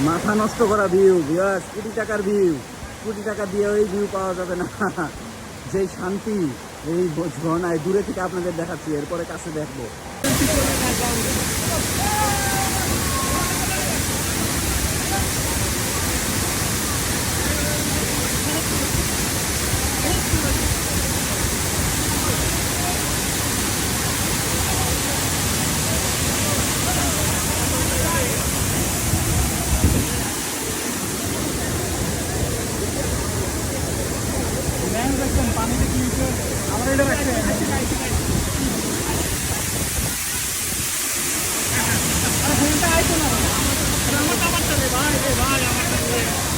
মাথা নষ্ট করা ভিউ, বিয়াস কোটি টাকার ভিউ, কোটি টাকা দিয়ে ওই ভিউ পাওয়া যাবে না। যে শান্তি এই ঝর্ণায় দূরে থেকে আপনাদের দেখাচ্ছি, এরপরে কাছে দেখবো। ভাই ভাই আমার